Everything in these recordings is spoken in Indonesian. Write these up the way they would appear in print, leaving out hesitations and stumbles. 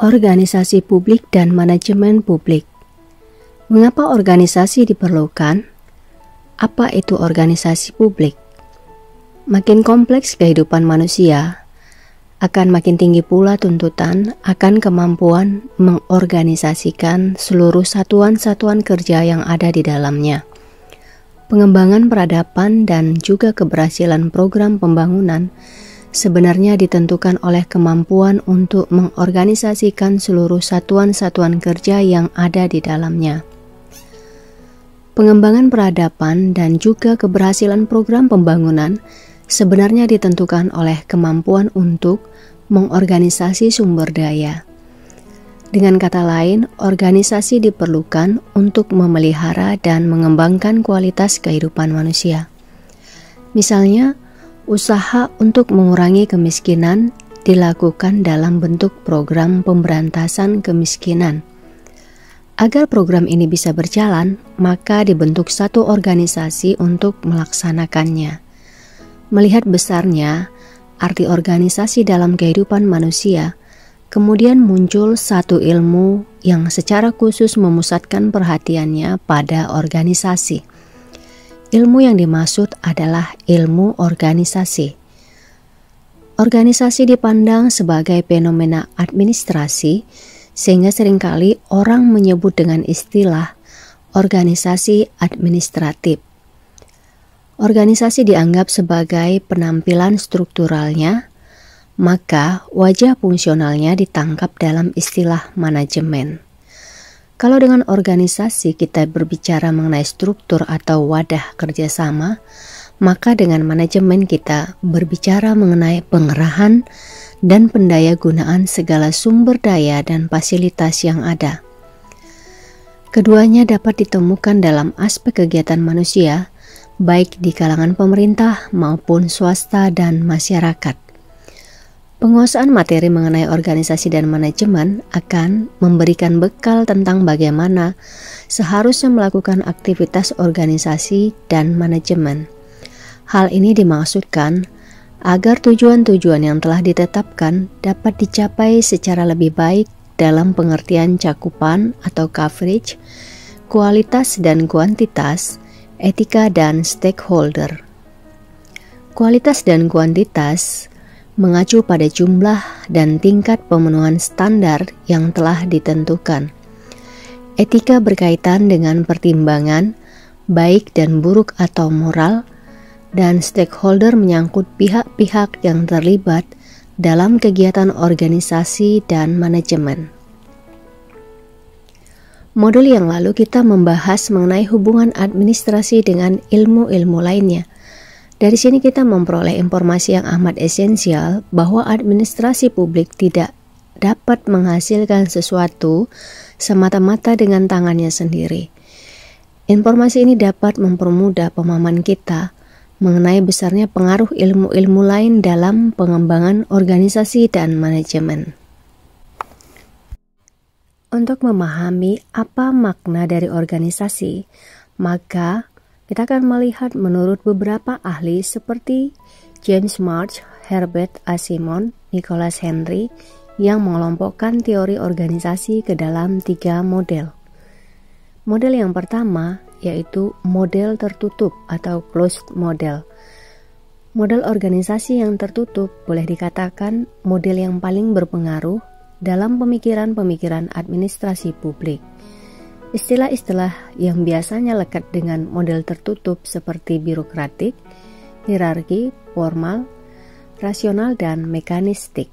Organisasi publik dan manajemen publik. Mengapa organisasi diperlukan? Apa itu organisasi publik? Makin kompleks kehidupan manusia, akan makin tinggi pula tuntutan akan kemampuan mengorganisasikan seluruh satuan-satuan kerja yang ada di dalamnya. Pengembangan peradaban dan juga keberhasilan program pembangunan sebenarnya ditentukan oleh kemampuan untuk mengorganisasikan seluruh satuan-satuan kerja yang ada di dalamnya. Pengembangan peradaban dan juga keberhasilan program pembangunan sebenarnya ditentukan oleh kemampuan untuk mengorganisasi sumber daya. Dengan kata lain, organisasi diperlukan untuk memelihara dan mengembangkan kualitas kehidupan manusia. Misalnya, usaha untuk mengurangi kemiskinan dilakukan dalam bentuk program pemberantasan kemiskinan. Agar program ini bisa berjalan, maka dibentuk satu organisasi untuk melaksanakannya. Melihat besarnya arti organisasi dalam kehidupan manusia, kemudian muncul satu ilmu yang secara khusus memusatkan perhatiannya pada organisasi. Ilmu yang dimaksud adalah ilmu organisasi. Organisasi dipandang sebagai fenomena administrasi, sehingga seringkali orang menyebut dengan istilah organisasi administratif. Organisasi dianggap sebagai penampilan strukturalnya, maka wajah fungsionalnya ditangkap dalam istilah manajemen. Kalau dengan organisasi kita berbicara mengenai struktur atau wadah kerjasama, maka dengan manajemen kita berbicara mengenai pengerahan dan pendayagunaan segala sumber daya dan fasilitas yang ada. Keduanya dapat ditemukan dalam aspek kegiatan manusia, baik di kalangan pemerintah maupun swasta dan masyarakat. Penguasaan materi mengenai organisasi dan manajemen akan memberikan bekal tentang bagaimana seharusnya melakukan aktivitas organisasi dan manajemen. Hal ini dimaksudkan agar tujuan-tujuan yang telah ditetapkan dapat dicapai secara lebih baik dalam pengertian cakupan atau coverage, kualitas dan kuantitas, etika dan stakeholder. Kualitas dan kuantitas mengacu pada jumlah dan tingkat pemenuhan standar yang telah ditentukan. Etika berkaitan dengan pertimbangan baik dan buruk atau moral, dan stakeholder menyangkut pihak-pihak yang terlibat dalam kegiatan organisasi dan manajemen. Modul yang lalu kita membahas mengenai hubungan administrasi dengan ilmu-ilmu lainnya. Dari sini kita memperoleh informasi yang amat esensial bahwa administrasi publik tidak dapat menghasilkan sesuatu semata-mata dengan tangannya sendiri. Informasi ini dapat mempermudah pemahaman kita mengenai besarnya pengaruh ilmu-ilmu lain dalam pengembangan organisasi dan manajemen. Untuk memahami apa makna dari organisasi, maka kita akan melihat menurut beberapa ahli seperti James March, Herbert Asimov, Nicholas Henry yang mengelompokkan teori organisasi ke dalam 3 model. Model yang pertama yaitu model tertutup atau closed model. Model organisasi yang tertutup boleh dikatakan model yang paling berpengaruh dalam pemikiran-pemikiran administrasi publik. Istilah-istilah yang biasanya lekat dengan model tertutup seperti birokratik, hierarki, formal, rasional, dan mekanistik.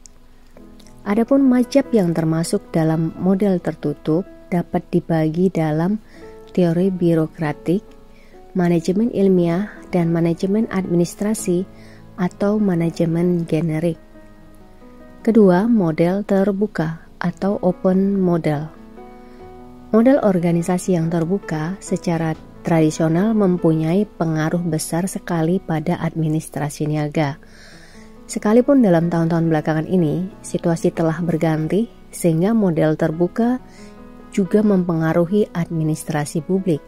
Adapun mazhab yang termasuk dalam model tertutup dapat dibagi dalam teori birokratik, manajemen ilmiah, dan manajemen administrasi atau manajemen generik. Kedua, model terbuka atau open model. Model organisasi yang terbuka secara tradisional mempunyai pengaruh besar sekali pada administrasi niaga. Sekalipun dalam tahun-tahun belakangan ini, situasi telah berganti sehingga model terbuka juga mempengaruhi administrasi publik.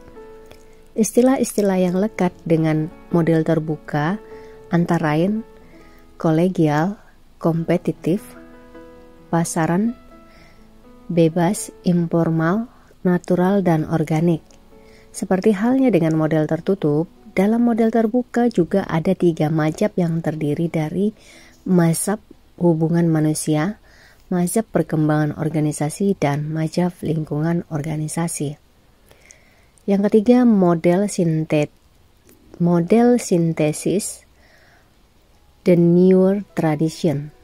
Istilah-istilah yang lekat dengan model terbuka antara lain kolegial, kompetitif, pasaran, bebas, informal, natural, dan organik. Seperti halnya dengan model tertutup, dalam model terbuka juga ada 3 mazhab yang terdiri dari mazhab hubungan manusia, mazhab perkembangan organisasi, dan mazhab lingkungan organisasi. Yang ketiga, model sintesis, the newer tradition.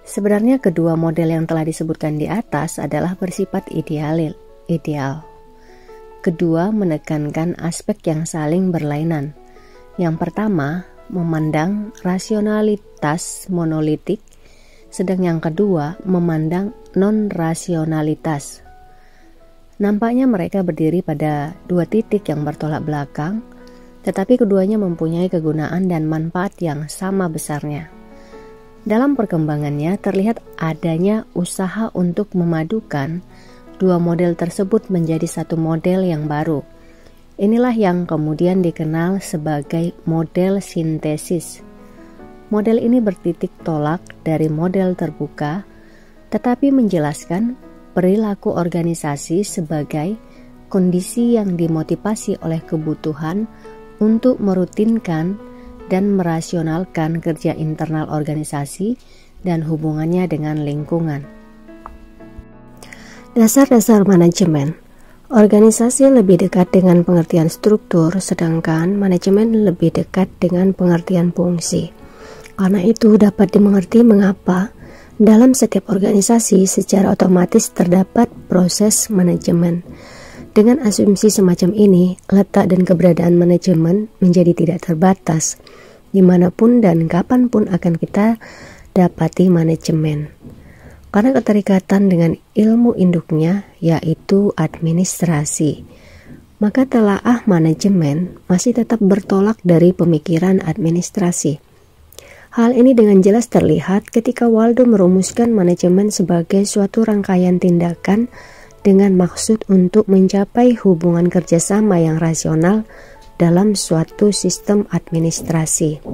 Sebenarnya kedua model yang telah disebutkan di atas adalah bersifat ideal. Kedua menekankan aspek yang saling berlainan. Yang pertama, memandang rasionalitas monolitik, sedang yang kedua memandang non-rasionalitas. Nampaknya mereka berdiri pada 2 titik yang bertolak belakang, tetapi keduanya mempunyai kegunaan dan manfaat yang sama besarnya. Dalam perkembangannya terlihat adanya usaha untuk memadukan 2 model tersebut menjadi satu model yang baru. Inilah yang kemudian dikenal sebagai model sintesis. Model ini bertitik tolak dari model terbuka, tetapi menjelaskan perilaku organisasi sebagai kondisi yang dimotivasi oleh kebutuhan untuk merutinkan dan merasionalkan kerja internal organisasi dan hubungannya dengan lingkungan. Dasar-dasar manajemen. Organisasi lebih dekat dengan pengertian struktur, sedangkan manajemen lebih dekat dengan pengertian fungsi. Karena itu dapat dimengerti mengapa dalam setiap organisasi secara otomatis terdapat proses manajemen. Dengan asumsi semacam ini, letak dan keberadaan manajemen menjadi tidak terbatas. Dimanapun dan kapanpun akan kita dapati manajemen. Karena keterikatan dengan ilmu induknya, yaitu administrasi, maka telaah manajemen masih tetap bertolak dari pemikiran administrasi. Hal ini dengan jelas terlihat ketika Waldo merumuskan manajemen sebagai suatu rangkaian tindakan dengan maksud untuk mencapai hubungan kerjasama yang rasional dalam suatu sistem administrasi.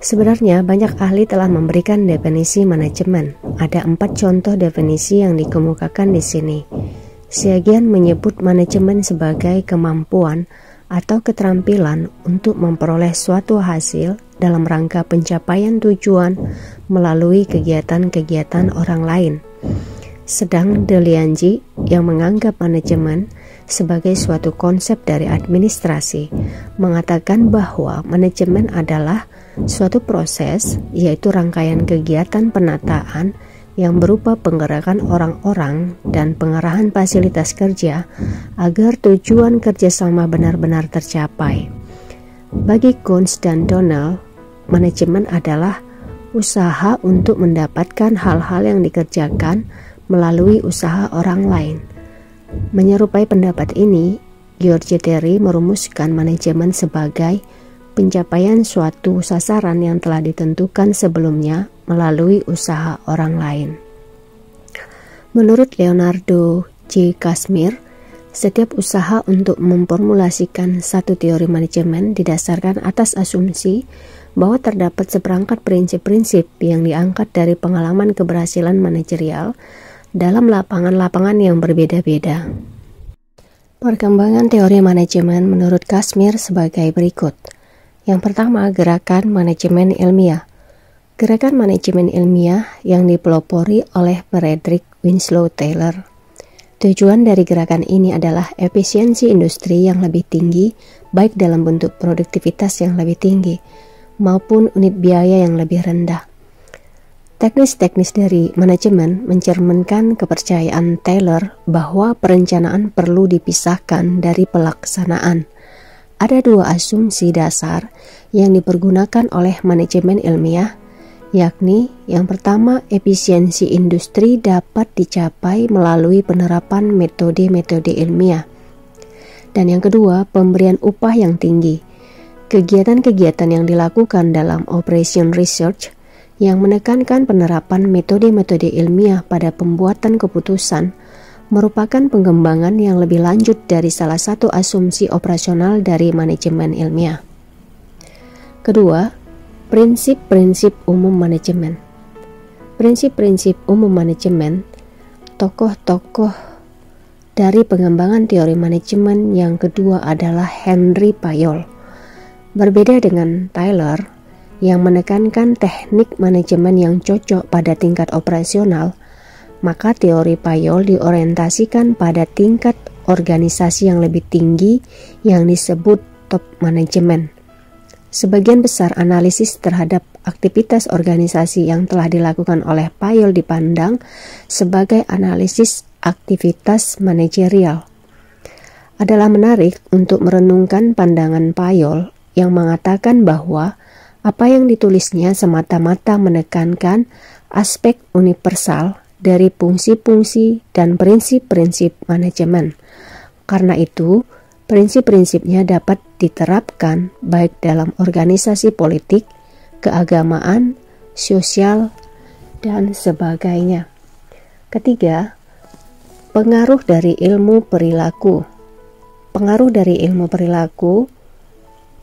Sebenarnya banyak ahli telah memberikan definisi manajemen. Ada 4 contoh definisi yang dikemukakan di sini. Sebagian menyebut manajemen sebagai kemampuan atau keterampilan untuk memperoleh suatu hasil dalam rangka pencapaian tujuan melalui kegiatan-kegiatan orang lain. Sedang Delianji yang menganggap manajemen sebagai suatu konsep dari administrasi mengatakan bahwa manajemen adalah suatu proses, yaitu rangkaian kegiatan penataan yang berupa penggerakan orang-orang dan pengarahan fasilitas kerja agar tujuan kerjasama benar-benar tercapai. Bagi Kunz dan Donald, manajemen adalah usaha untuk mendapatkan hal-hal yang dikerjakan melalui usaha orang lain. Menyerupai pendapat ini, George Terry merumuskan manajemen sebagai pencapaian suatu sasaran yang telah ditentukan sebelumnya melalui usaha orang lain. Menurut Leonardo J. Kashmir, setiap usaha untuk memformulasikan satu teori manajemen didasarkan atas asumsi bahwa terdapat seperangkat prinsip-prinsip yang diangkat dari pengalaman keberhasilan manajerial dalam lapangan-lapangan yang berbeda-beda. Perkembangan teori manajemen menurut Kashmir sebagai berikut. Yang pertama, gerakan manajemen ilmiah. Gerakan manajemen ilmiah yang dipelopori oleh Frederick Winslow Taylor. Tujuan dari gerakan ini adalah efisiensi industri yang lebih tinggi, baik dalam bentuk produktivitas yang lebih tinggi, maupun unit biaya yang lebih rendah. Teknis-teknis dari manajemen mencerminkan kepercayaan Taylor bahwa perencanaan perlu dipisahkan dari pelaksanaan. Ada 2 asumsi dasar yang dipergunakan oleh manajemen ilmiah, yakni yang pertama, efisiensi industri dapat dicapai melalui penerapan metode-metode ilmiah. Dan yang kedua, pemberian upah yang tinggi. Kegiatan-kegiatan yang dilakukan dalam operation research yang menekankan penerapan metode-metode ilmiah pada pembuatan keputusan merupakan pengembangan yang lebih lanjut dari salah satu asumsi operasional dari manajemen ilmiah. Kedua, prinsip-prinsip umum manajemen. prinsip-prinsip umum manajemen, tokoh-tokoh dari pengembangan teori manajemen yang kedua adalah Henry Payol. Berbeda dengan Taylor yang menekankan teknik manajemen yang cocok pada tingkat operasional, maka teori Payol diorientasikan pada tingkat organisasi yang lebih tinggi yang disebut top manajemen. Sebagian besar analisis terhadap aktivitas organisasi yang telah dilakukan oleh Payol dipandang sebagai analisis aktivitas manajerial. Adalah menarik untuk merenungkan pandangan Payol yang mengatakan bahwa apa yang ditulisnya semata-mata menekankan aspek universal dari fungsi-fungsi dan prinsip-prinsip manajemen. Karena itu, prinsip-prinsipnya dapat diterapkan baik dalam organisasi politik, keagamaan, sosial, dan sebagainya. Ketiga, pengaruh dari ilmu perilaku. Pengaruh dari ilmu perilaku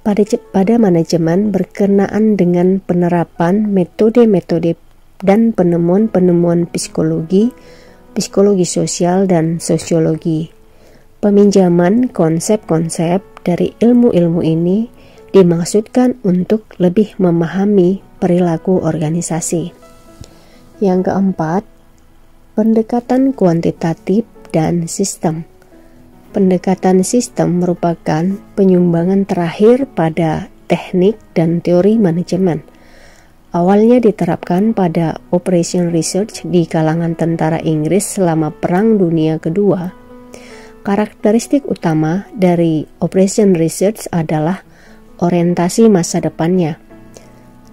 pada manajemen berkenaan dengan penerapan metode-metode dan penemuan-penemuan psikologi sosial, dan sosiologi. Peminjaman konsep-konsep dari ilmu-ilmu ini dimaksudkan untuk lebih memahami perilaku organisasi. Yang keempat, pendekatan kuantitatif dan sistem. Pendekatan sistem merupakan penyumbangan terakhir pada teknik dan teori manajemen. Awalnya diterapkan pada Operation Research di kalangan tentara Inggris selama Perang Dunia Kedua. Karakteristik utama dari Operation Research adalah orientasi masa depannya.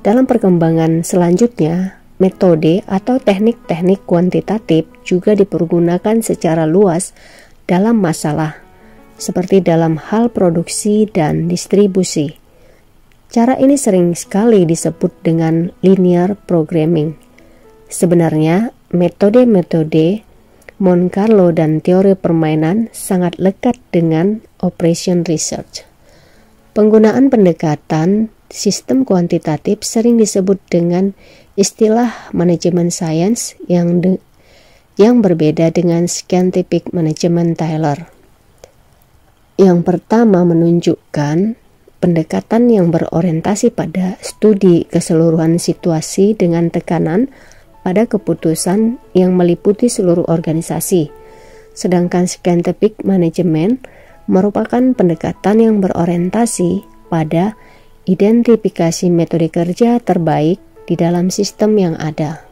Dalam perkembangan selanjutnya, metode atau teknik-teknik kuantitatif juga dipergunakan secara luas dalam masalah, seperti dalam hal produksi dan distribusi. Cara ini sering sekali disebut dengan linear programming. Sebenarnya, metode-metode Monte Carlo dan teori permainan sangat lekat dengan Operation Research. Penggunaan pendekatan sistem kuantitatif sering disebut dengan istilah manajemen science yang berbeda dengan scientific management Taylor. Yang pertama menunjukkan pendekatan yang berorientasi pada studi keseluruhan situasi dengan tekanan pada keputusan yang meliputi seluruh organisasi. Sedangkan scientific management merupakan pendekatan yang berorientasi pada identifikasi metode kerja terbaik di dalam sistem yang ada.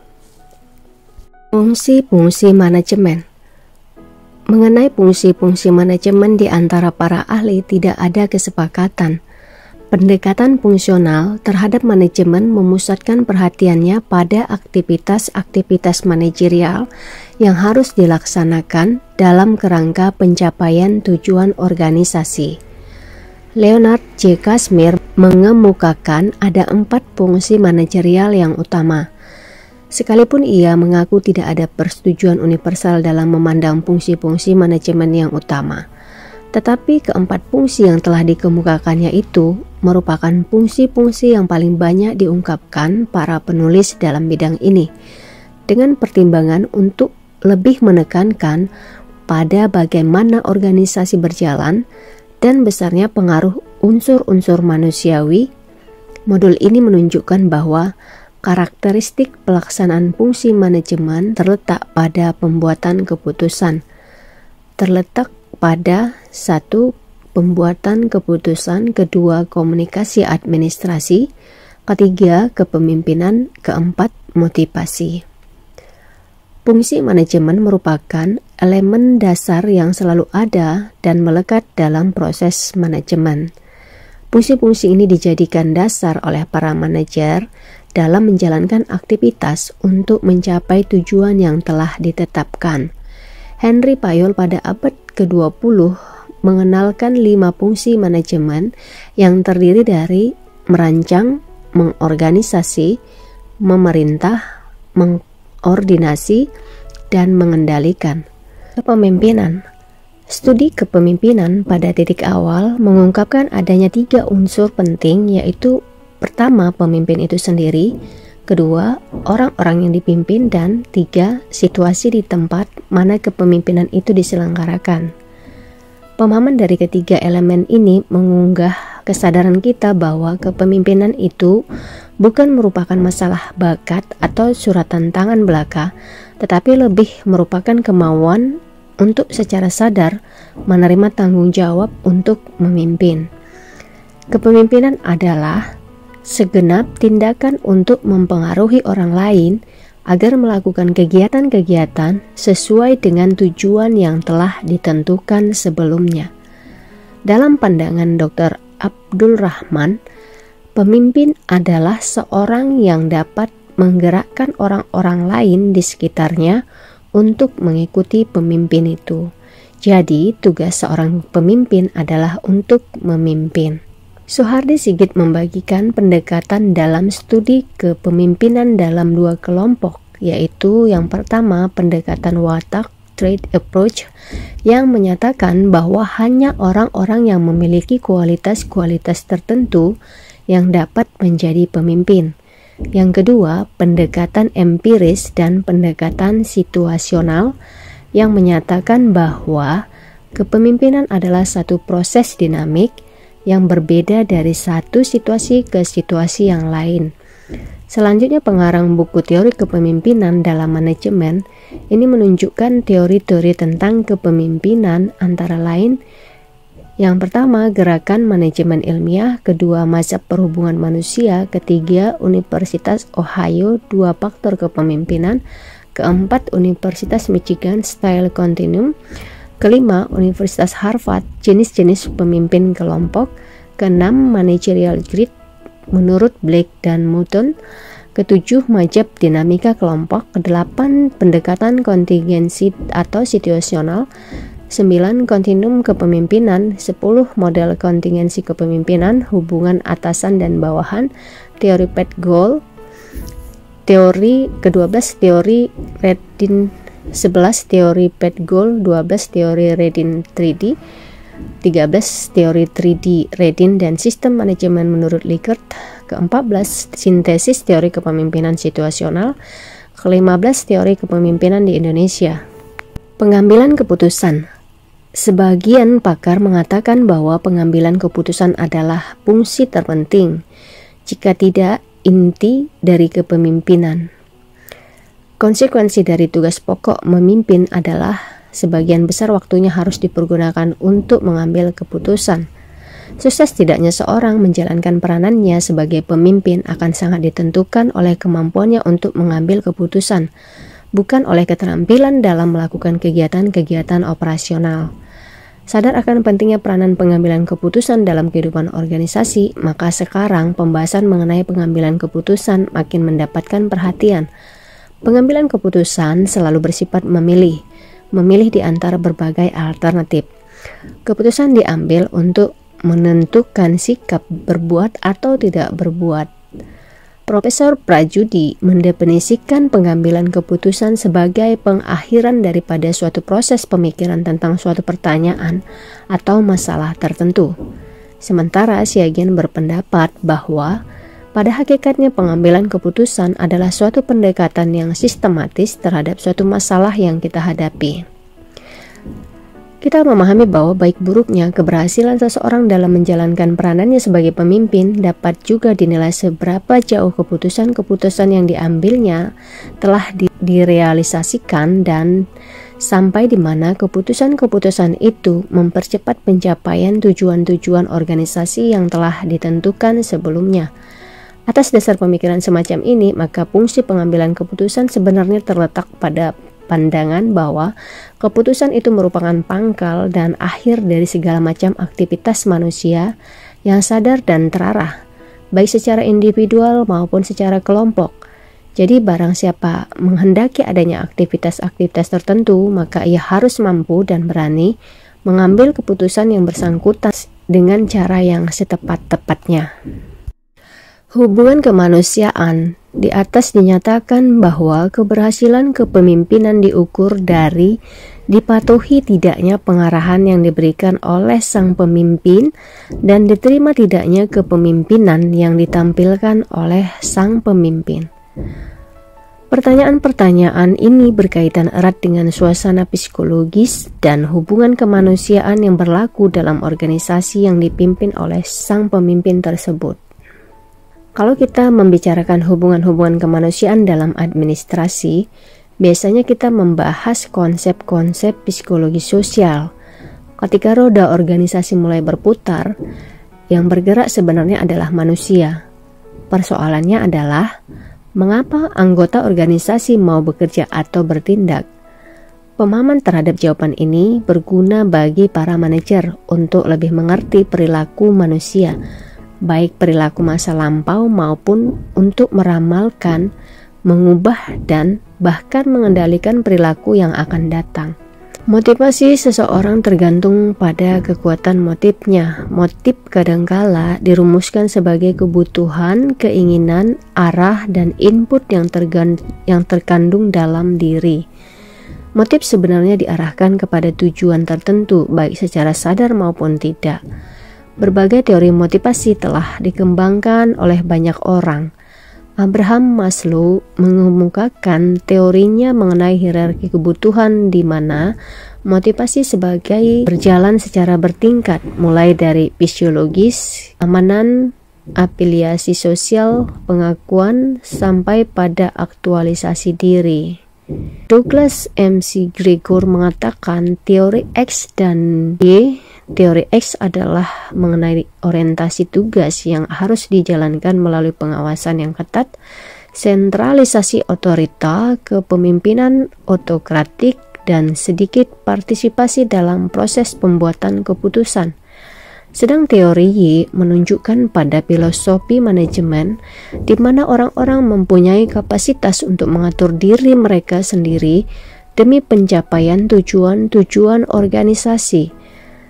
Fungsi-fungsi manajemen. Mengenai fungsi-fungsi manajemen di antara para ahli tidak ada kesepakatan. Pendekatan fungsional terhadap manajemen memusatkan perhatiannya pada aktivitas-aktivitas manajerial yang harus dilaksanakan dalam kerangka pencapaian tujuan organisasi. Leonard J. Kashmir mengemukakan ada 4 fungsi manajerial yang utama. Sekalipun ia mengaku tidak ada persetujuan universal dalam memandang fungsi-fungsi manajemen yang utama, tetapi keempat fungsi yang telah dikemukakannya itu merupakan fungsi-fungsi yang paling banyak diungkapkan para penulis dalam bidang ini, dengan pertimbangan untuk lebih menekankan pada bagaimana organisasi berjalan dan besarnya pengaruh unsur-unsur manusiawi. Modul ini menunjukkan bahwa karakteristik pelaksanaan fungsi manajemen terletak pada pembuatan keputusan, terletak pada 1. Pembuatan keputusan, 2. Komunikasi administrasi, 3. Kepemimpinan, 4. Motivasi. Fungsi manajemen merupakan elemen dasar yang selalu ada dan melekat dalam proses manajemen. Fungsi-fungsi ini dijadikan dasar oleh para manajer dalam menjalankan aktivitas untuk mencapai tujuan yang telah ditetapkan. Henry Payol pada abad ke-20 mengenalkan 5 fungsi manajemen yang terdiri dari merancang, mengorganisasi, memerintah, mengordinasi, dan mengendalikan. Kepemimpinan. Studi kepemimpinan pada titik awal mengungkapkan adanya 3 unsur penting, yaitu pertama, pemimpin itu sendiri, kedua, orang-orang yang dipimpin, dan tiga, situasi di tempat mana kepemimpinan itu diselenggarakan. Pemahaman dari ketiga elemen ini mengunggah kesadaran kita bahwa kepemimpinan itu bukan merupakan masalah bakat atau suratan tangan belaka, tetapi lebih merupakan kemauan untuk secara sadar menerima tanggung jawab untuk memimpin. Kepemimpinan adalah segenap tindakan untuk mempengaruhi orang lain agar melakukan kegiatan-kegiatan sesuai dengan tujuan yang telah ditentukan sebelumnya. Dalam pandangan Dr. Abdul Rahman, pemimpin adalah seorang yang dapat menggerakkan orang-orang lain di sekitarnya untuk mengikuti pemimpin itu. Jadi, tugas seorang pemimpin adalah untuk memimpin. Soehardi Sigit membagikan pendekatan dalam studi kepemimpinan dalam dua kelompok, yaitu yang pertama pendekatan watak trait approach yang menyatakan bahwa hanya orang-orang yang memiliki kualitas-kualitas tertentu yang dapat menjadi pemimpin. Yang kedua, pendekatan empiris dan pendekatan situasional yang menyatakan bahwa kepemimpinan adalah satu proses dinamik yang berbeda dari satu situasi ke situasi yang lain. Selanjutnya, pengarang buku teori kepemimpinan dalam manajemen ini menunjukkan teori-teori tentang kepemimpinan antara lain yang pertama, gerakan manajemen ilmiah, kedua, mazhab perhubungan manusia, ketiga, Universitas Ohio, 2 faktor kepemimpinan, keempat, Universitas Michigan Style Continuum, kelima, Universitas Harvard, jenis-jenis pemimpin kelompok, keenam, managerial grid menurut Blake dan Mouton, ketujuh, mazhab dinamika kelompok, kedelapan, pendekatan kontingensi atau situasional, 9, kontinum kepemimpinan, 10, model kontingensi kepemimpinan, hubungan atasan dan bawahan, teori Pat Gould, teori ke-12, teori Redin 11, teori Pat Gould, 12, teori Redin 3D, 13, teori 3D Redin dan sistem manajemen menurut Likert, ke-14, sintesis teori kepemimpinan situasional, ke-15, teori kepemimpinan di Indonesia. Pengambilan keputusan. Sebagian pakar mengatakan bahwa pengambilan keputusan adalah fungsi terpenting, jika tidak inti dari kepemimpinan. Konsekuensi dari tugas pokok memimpin adalah sebagian besar waktunya harus dipergunakan untuk mengambil keputusan. Sukses tidaknya seorang menjalankan peranannya sebagai pemimpin akan sangat ditentukan oleh kemampuannya untuk mengambil keputusan, bukan oleh keterampilan dalam melakukan kegiatan-kegiatan operasional. Sadar akan pentingnya peranan pengambilan keputusan dalam kehidupan organisasi, maka sekarang pembahasan mengenai pengambilan keputusan makin mendapatkan perhatian. Pengambilan keputusan selalu bersifat memilih di antara berbagai alternatif. Keputusan diambil untuk menentukan sikap berbuat atau tidak berbuat. Profesor Prajudi mendefinisikan pengambilan keputusan sebagai pengakhiran daripada suatu proses pemikiran tentang suatu pertanyaan atau masalah tertentu. Sementara Siagian berpendapat bahwa pada hakikatnya pengambilan keputusan adalah suatu pendekatan yang sistematis terhadap suatu masalah yang kita hadapi. Kita memahami bahwa baik buruknya keberhasilan seseorang dalam menjalankan peranannya sebagai pemimpin dapat juga dinilai seberapa jauh keputusan-keputusan yang diambilnya telah direalisasikan dan sampai di mana keputusan-keputusan itu mempercepat pencapaian tujuan-tujuan organisasi yang telah ditentukan sebelumnya. Atas dasar pemikiran semacam ini, maka fungsi pengambilan keputusan sebenarnya terletak pada pandangan bahwa keputusan itu merupakan pangkal dan akhir dari segala macam aktivitas manusia yang sadar dan terarah, baik secara individual maupun secara kelompok. Jadi barang siapa menghendaki adanya aktivitas-aktivitas tertentu, maka ia harus mampu dan berani mengambil keputusan yang bersangkutan dengan cara yang setepat-tepatnya. Hubungan kemanusiaan. Di atas dinyatakan bahwa keberhasilan kepemimpinan diukur dari dipatuhi tidaknya pengarahan yang diberikan oleh sang pemimpin dan diterima tidaknya kepemimpinan yang ditampilkan oleh sang pemimpin. Pertanyaan-pertanyaan ini berkaitan erat dengan suasana psikologis dan hubungan kemanusiaan yang berlaku dalam organisasi yang dipimpin oleh sang pemimpin tersebut. Kalau kita membicarakan hubungan-hubungan kemanusiaan dalam administrasi, biasanya kita membahas konsep-konsep psikologi sosial. Ketika roda organisasi mulai berputar, yang bergerak sebenarnya adalah manusia. Persoalannya adalah mengapa anggota organisasi mau bekerja atau bertindak? Pemahaman terhadap jawaban ini berguna bagi para manajer untuk lebih mengerti perilaku manusia, baik perilaku masa lampau maupun untuk meramalkan, mengubah, dan bahkan mengendalikan perilaku yang akan datang. Motivasi seseorang tergantung pada kekuatan motifnya. Motif kadangkala dirumuskan sebagai kebutuhan, keinginan, arah, dan input yang terkandung dalam diri. Motif sebenarnya diarahkan kepada tujuan tertentu, baik secara sadar maupun tidak. Berbagai teori motivasi telah dikembangkan oleh banyak orang. Abraham Maslow mengemukakan teorinya mengenai hierarki kebutuhan di mana motivasi sebagai berjalan secara bertingkat, mulai dari fisiologis, keamanan, afiliasi sosial, pengakuan, sampai pada aktualisasi diri. Douglas McGregor mengatakan teori X dan Y. Teori X adalah mengenai orientasi tugas yang harus dijalankan melalui pengawasan yang ketat, sentralisasi otorita, kepemimpinan otokratik, dan sedikit partisipasi dalam proses pembuatan keputusan. Sedang teori Y menunjukkan pada filosofi manajemen di mana orang-orang mempunyai kapasitas untuk mengatur diri mereka sendiri demi pencapaian tujuan-tujuan organisasi.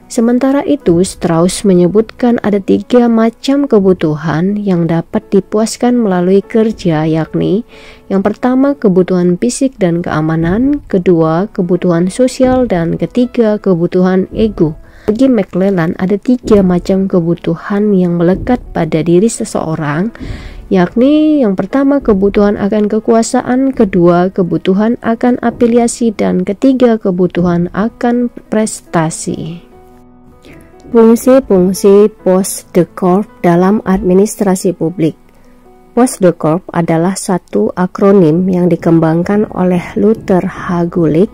Sementara itu, Strauss menyebutkan ada 3 macam kebutuhan yang dapat dipuaskan melalui kerja, yakni yang pertama kebutuhan fisik dan keamanan, kedua kebutuhan sosial, dan ketiga kebutuhan ego. Bagi McClelland ada 3 macam kebutuhan yang melekat pada diri seseorang, yakni yang pertama kebutuhan akan kekuasaan, kedua kebutuhan akan afiliasi, dan ketiga kebutuhan akan prestasi. Fungsi-fungsi post de corps dalam administrasi publik. Post de corps adalah satu akronim yang dikembangkan oleh Luther H. Gulick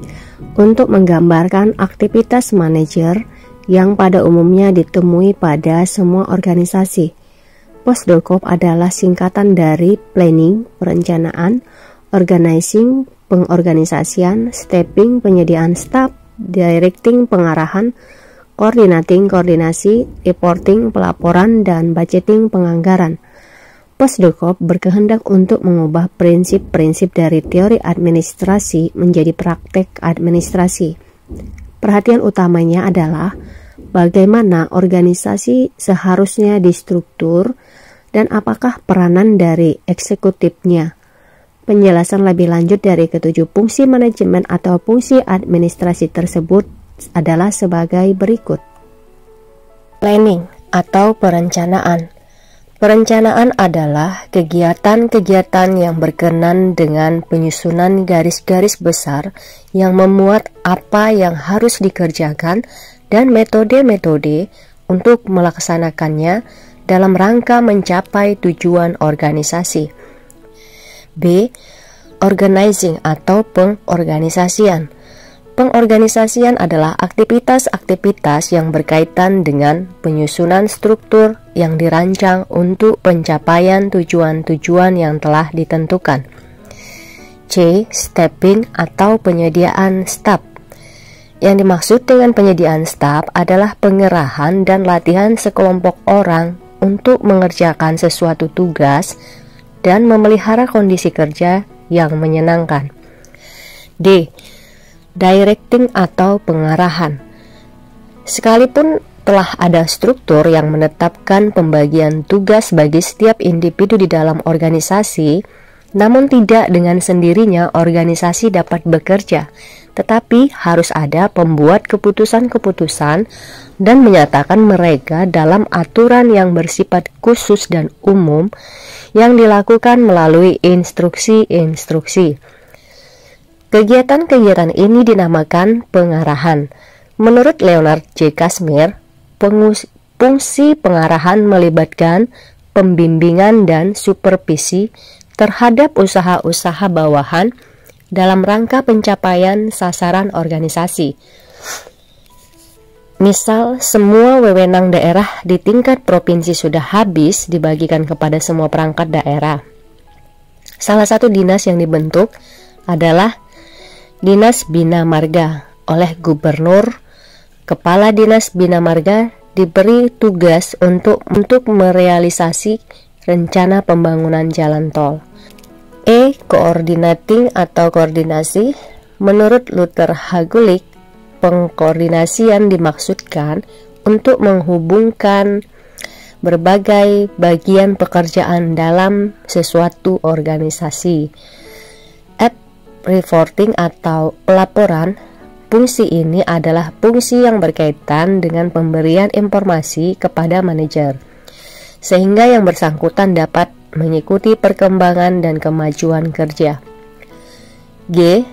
untuk menggambarkan aktivitas manajer yang pada umumnya ditemui pada semua organisasi. Post de corps adalah singkatan dari planning, perencanaan, organizing, pengorganisasian, stepping, penyediaan staf, directing, pengarahan, coordinating, koordinasi, reporting, pelaporan, dan budgeting, penganggaran. Post de corps berkehendak untuk mengubah prinsip-prinsip dari teori administrasi menjadi praktek administrasi. Perhatian utamanya adalah bagaimana organisasi seharusnya distruktur dan apakah peranan dari eksekutifnya. Penjelasan lebih lanjut dari ketujuh fungsi manajemen atau fungsi administrasi tersebut adalah sebagai berikut. Planning atau perencanaan. Perencanaan adalah kegiatan-kegiatan yang berkenan dengan penyusunan garis-garis besar yang memuat apa yang harus dikerjakan dan metode-metode untuk melaksanakannya dalam rangka mencapai tujuan organisasi. B. Organizing atau pengorganisasian. Pengorganisasian adalah aktivitas-aktivitas yang berkaitan dengan penyusunan struktur yang dirancang untuk pencapaian tujuan-tujuan yang telah ditentukan. C. Stepping atau penyediaan staf. Yang dimaksud dengan penyediaan staf adalah pengerahan dan latihan sekelompok orang untuk mengerjakan sesuatu tugas dan memelihara kondisi kerja yang menyenangkan. D. Directing atau pengarahan. Sekalipun telah ada struktur yang menetapkan pembagian tugas bagi setiap individu di dalam organisasi, namun tidak dengan sendirinya organisasi dapat bekerja. tetapi harus ada pembuat keputusan-keputusan dan menyatakan mereka dalam aturan yang bersifat khusus dan umum yang dilakukan melalui instruksi-instruksi. Kegiatan-kegiatan ini dinamakan pengarahan. Menurut Leonard J. Kashmir, fungsi pengarahan melibatkan pembimbingan dan supervisi terhadap usaha-usaha bawahan dalam rangka pencapaian sasaran organisasi. Misal, semua wewenang daerah di tingkat provinsi sudah habis dibagikan kepada semua perangkat daerah. Salah satu dinas yang dibentuk adalah Dinas Bina Marga oleh gubernur. Kepala Dinas Bina Marga diberi tugas untuk merealisasi rencana pembangunan jalan tol. Coordinating atau koordinasi. Menurut Luther Hagulik, pengkoordinasian dimaksudkan untuk menghubungkan berbagai bagian pekerjaan dalam sesuatu organisasi. Reporting atau pelaporan. Fungsi ini adalah fungsi yang berkaitan dengan pemberian informasi kepada manajer, sehingga yang bersangkutan dapat mengikuti perkembangan dan kemajuan kerja. G.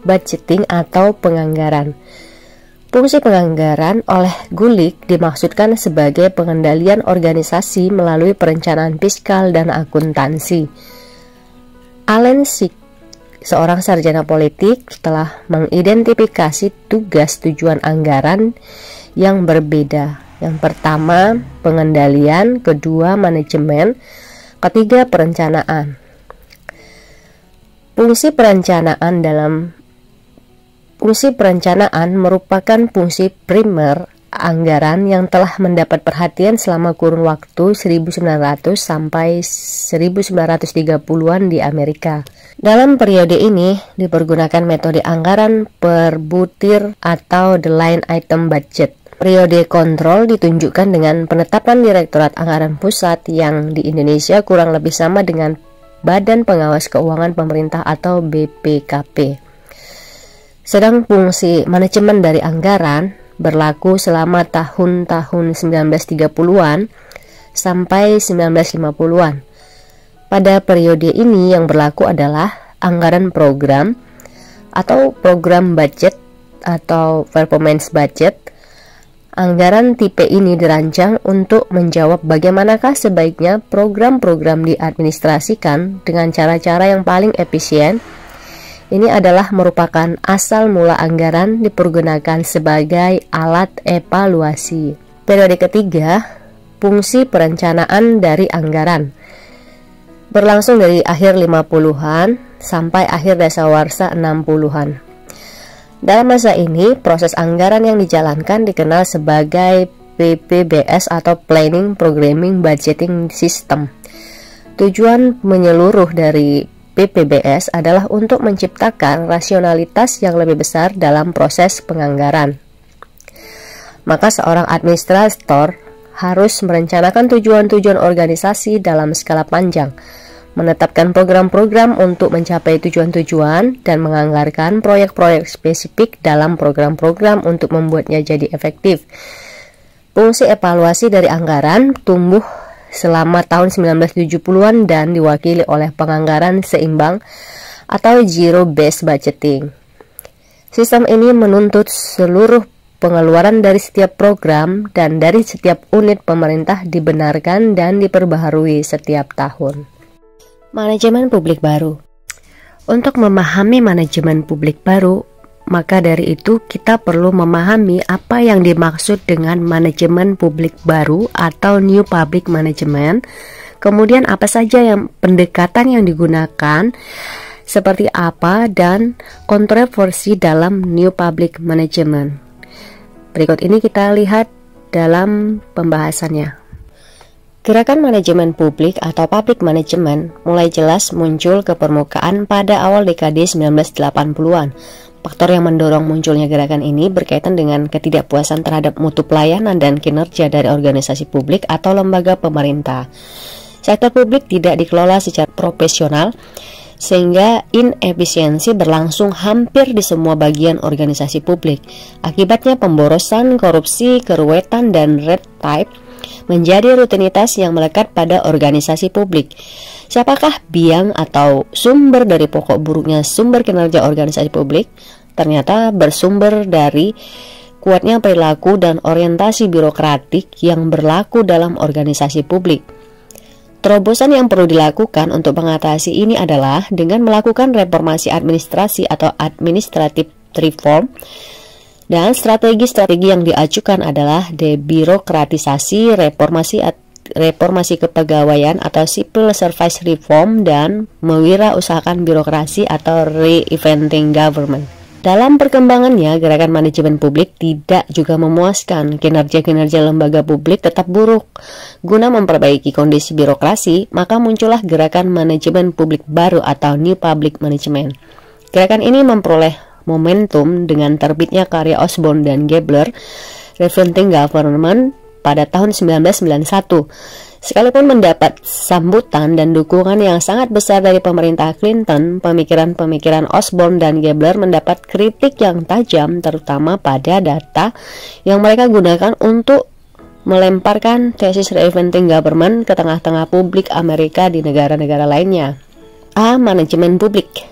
Budgeting atau penganggaran. Fungsi penganggaran oleh Gulick dimaksudkan sebagai pengendalian organisasi melalui perencanaan fiskal dan akuntansi. Alan Schick, seorang sarjana politik, telah mengidentifikasi tugas tujuan anggaran yang berbeda. Yang pertama, pengendalian, kedua, manajemen, ketiga, perencanaan. Fungsi perencanaan merupakan fungsi primer anggaran yang telah mendapat perhatian selama kurun waktu 1900 sampai 1930-an di Amerika. Dalam periode ini dipergunakan metode anggaran per butir atau the line item budget. Periode kontrol ditunjukkan dengan penetapan Direktorat Anggaran Pusat yang di Indonesia kurang lebih sama dengan Badan Pengawas Keuangan Pemerintah atau BPKP. Sedang fungsi manajemen dari anggaran berlaku selama tahun-tahun 1930-an sampai 1950-an. Pada periode ini yang berlaku adalah anggaran program atau program budget atau performance budget. Anggaran tipe ini dirancang untuk menjawab bagaimanakah sebaiknya program-program diadministrasikan dengan cara-cara yang paling efisien. Ini adalah merupakan asal mula anggaran dipergunakan sebagai alat evaluasi. Periode ketiga, fungsi perencanaan dari anggaran. Berlangsung dari akhir 50-an sampai akhir dasawarsa 60-an. Dalam masa ini, proses anggaran yang dijalankan dikenal sebagai PPBS atau Planning, Programming, Budgeting System. Tujuan menyeluruh dari PPBS adalah untuk menciptakan rasionalitas yang lebih besar dalam proses penganggaran. Maka seorang administrator harus merencanakan tujuan-tujuan organisasi dalam skala panjang, menetapkan program-program untuk mencapai tujuan-tujuan, dan menganggarkan proyek-proyek spesifik dalam program-program untuk membuatnya jadi efektif. Fungsi evaluasi dari anggaran tumbuh selama tahun 1970-an dan diwakili oleh penganggaran seimbang atau zero-based budgeting. Sistem ini menuntut seluruh pengeluaran dari setiap program dan dari setiap unit pemerintah dibenarkan dan diperbaharui setiap tahun. Manajemen publik baru. Untuk memahami manajemen publik baru, maka dari itu kita perlu memahami apa yang dimaksud dengan manajemen publik baru atau New Public Management. Kemudian apa saja yang pendekatan yang digunakan, seperti apa, dan kontroversi dalam New Public Management. Berikut ini kita lihat dalam pembahasannya. Gerakan manajemen publik atau public management mulai jelas muncul ke permukaan pada awal dekade 1980-an. Faktor yang mendorong munculnya gerakan ini berkaitan dengan ketidakpuasan terhadap mutu pelayanan dan kinerja dari organisasi publik atau lembaga pemerintah. Sektor publik tidak dikelola secara profesional sehingga inefisiensi berlangsung hampir di semua bagian organisasi publik. Akibatnya pemborosan, korupsi, keruwetan, dan red tape menjadi rutinitas yang melekat pada organisasi publik. Siapakah biang atau sumber dari pokok buruknya sumber kinerja organisasi publik? Ternyata bersumber dari kuatnya perilaku dan orientasi birokratik yang berlaku dalam organisasi publik. Terobosan yang perlu dilakukan untuk mengatasi ini adalah dengan melakukan reformasi administrasi atau administrative reform, dan strategi-strategi yang diajukan adalah debirokratisasi, reformasi kepegawaian atau civil service reform, dan mewirausahakan birokrasi atau re-eventing government. Dalam perkembangannya, gerakan manajemen publik tidak juga memuaskan. Kinerja-kinerja lembaga publik tetap buruk. Guna memperbaiki kondisi birokrasi, maka muncullah gerakan manajemen publik baru atau New Public Management. Gerakan ini memperoleh momentum dengan terbitnya karya Osborne dan Gabler, Reinventing Government, pada tahun 1991. Sekalipun mendapat sambutan dan dukungan yang sangat besar dari pemerintah Clinton, pemikiran-pemikiran Osborne dan Gabler mendapat kritik yang tajam, terutama pada data yang mereka gunakan untuk melemparkan tesis Reinventing Government ke tengah-tengah publik Amerika di negara-negara lainnya. A. Manajemen publik.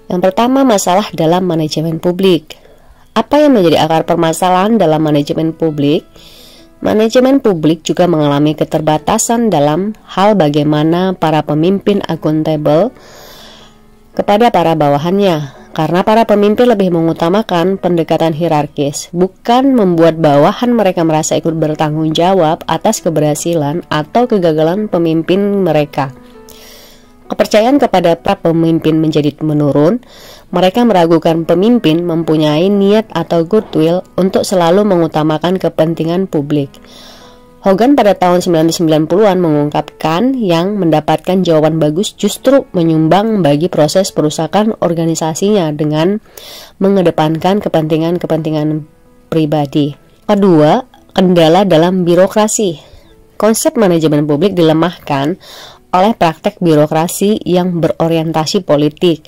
Yang pertama, masalah dalam manajemen publik. Apa yang menjadi akar permasalahan dalam manajemen publik? Manajemen publik juga mengalami keterbatasan dalam hal bagaimana para pemimpin akuntabel kepada para bawahannya, karena para pemimpin lebih mengutamakan pendekatan hierarkis, bukan membuat bawahan mereka merasa ikut bertanggung jawab atas keberhasilan atau kegagalan pemimpin mereka. Kepercayaan kepada para pemimpin menjadi menurun. Mereka meragukan pemimpin mempunyai niat atau goodwill untuk selalu mengutamakan kepentingan publik. Hogan pada tahun 1990-an mengungkapkan yang mendapatkan jawaban bagus justru menyumbang bagi proses perusakan organisasinya dengan mengedepankan kepentingan-kepentingan pribadi. Kedua, kendala dalam birokrasi. Konsep manajemen publik dilemahkan oleh praktek birokrasi yang berorientasi politik,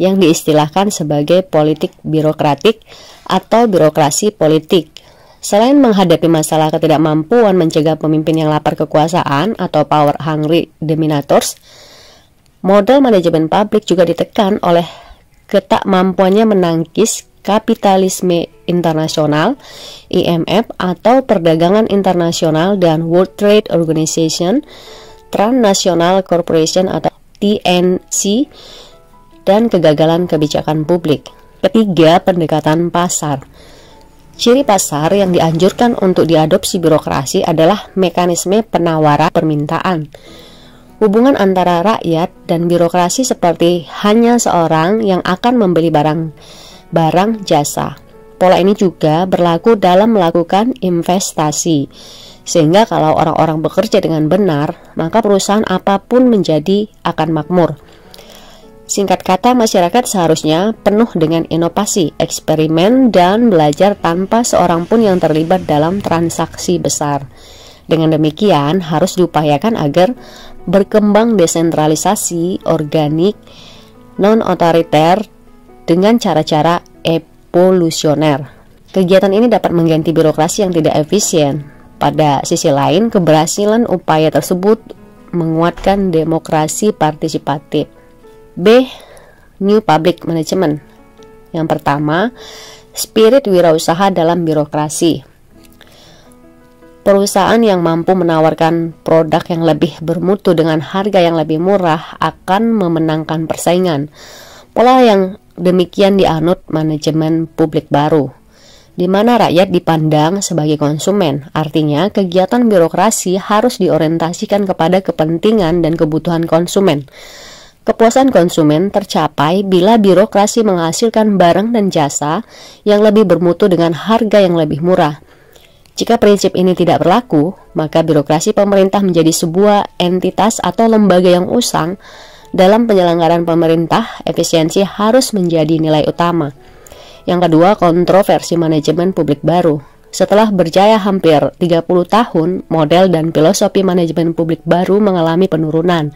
yang diistilahkan sebagai politik birokratik atau birokrasi politik. Selain menghadapi masalah ketidakmampuan mencegah pemimpin yang lapar kekuasaan atau power hungry dominators, model manajemen publik juga ditekan oleh ketakmampuannya menangkis kapitalisme internasional, IMF atau perdagangan internasional, dan World Trade Organization, Transnational Corporation atau TNC, dan kegagalan kebijakan publik. Ketiga, pendekatan pasar. Ciri pasar yang dianjurkan untuk diadopsi birokrasi adalah mekanisme penawaran permintaan. Hubungan antara rakyat dan birokrasi seperti hanya seorang yang akan membeli barang jasa. Pola ini juga berlaku dalam melakukan investasi. Sehingga kalau orang-orang bekerja dengan benar, maka perusahaan apapun akan makmur. Singkat kata, masyarakat seharusnya penuh dengan inovasi, eksperimen, dan belajar tanpa seorang pun yang terlibat dalam transaksi besar. Dengan demikian, harus diupayakan agar berkembang desentralisasi organik, non-otoriter dengan cara-cara evolusioner. Kegiatan ini dapat mengganti birokrasi yang tidak efisien. Pada sisi lain, keberhasilan upaya tersebut menguatkan demokrasi partisipatif. B. New Public Management. Yang pertama, spirit wirausaha dalam birokrasi. Perusahaan yang mampu menawarkan produk yang lebih bermutu dengan harga yang lebih murah akan memenangkan persaingan. Pola yang demikian dianut manajemen publik baru, di mana rakyat dipandang sebagai konsumen. Artinya, kegiatan birokrasi harus diorientasikan kepada kepentingan dan kebutuhan konsumen. Kepuasan konsumen tercapai bila birokrasi menghasilkan barang dan jasa yang lebih bermutu dengan harga yang lebih murah. Jika prinsip ini tidak berlaku, maka birokrasi pemerintah menjadi sebuah entitas atau lembaga yang usang. Dalam penyelenggaraan pemerintah, efisiensi harus menjadi nilai utama. Yang kedua, kontroversi manajemen publik baru. Setelah berjaya hampir 30 tahun, model dan filosofi manajemen publik baru mengalami penurunan.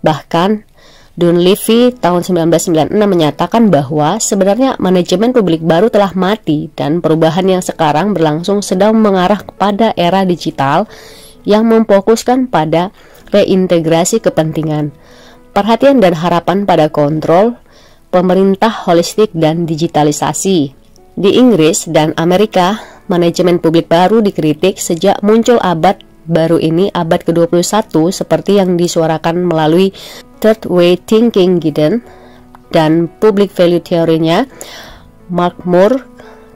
Bahkan, Dunleavy tahun 1996 menyatakan bahwa sebenarnya manajemen publik baru telah mati dan perubahan yang sekarang berlangsung sedang mengarah kepada era digital yang memfokuskan pada reintegrasi kepentingan, perhatian dan harapan pada kontrol, pemerintah holistik dan digitalisasi. Di Inggris dan Amerika, manajemen publik baru dikritik sejak muncul abad baru ini, abad ke-21, seperti yang disuarakan melalui Third Way Thinking Gideon dan Public Value Theory-nya Mark Moore.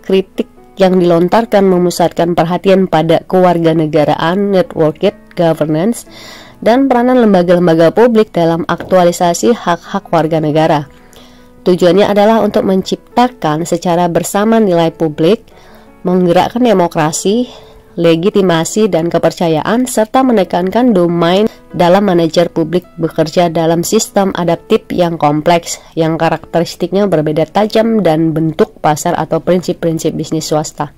Kritik yang dilontarkan memusatkan perhatian pada kewarganegaraan, networked governance, dan peranan lembaga-lembaga publik dalam aktualisasi hak-hak warga negara. Tujuannya adalah untuk menciptakan secara bersama nilai publik, menggerakkan demokrasi, legitimasi dan kepercayaan, serta menekankan domain dalam manajer publik bekerja dalam sistem adaptif yang kompleks, yang karakteristiknya berbeda tajam dan bentuk pasar atau prinsip-prinsip bisnis swasta.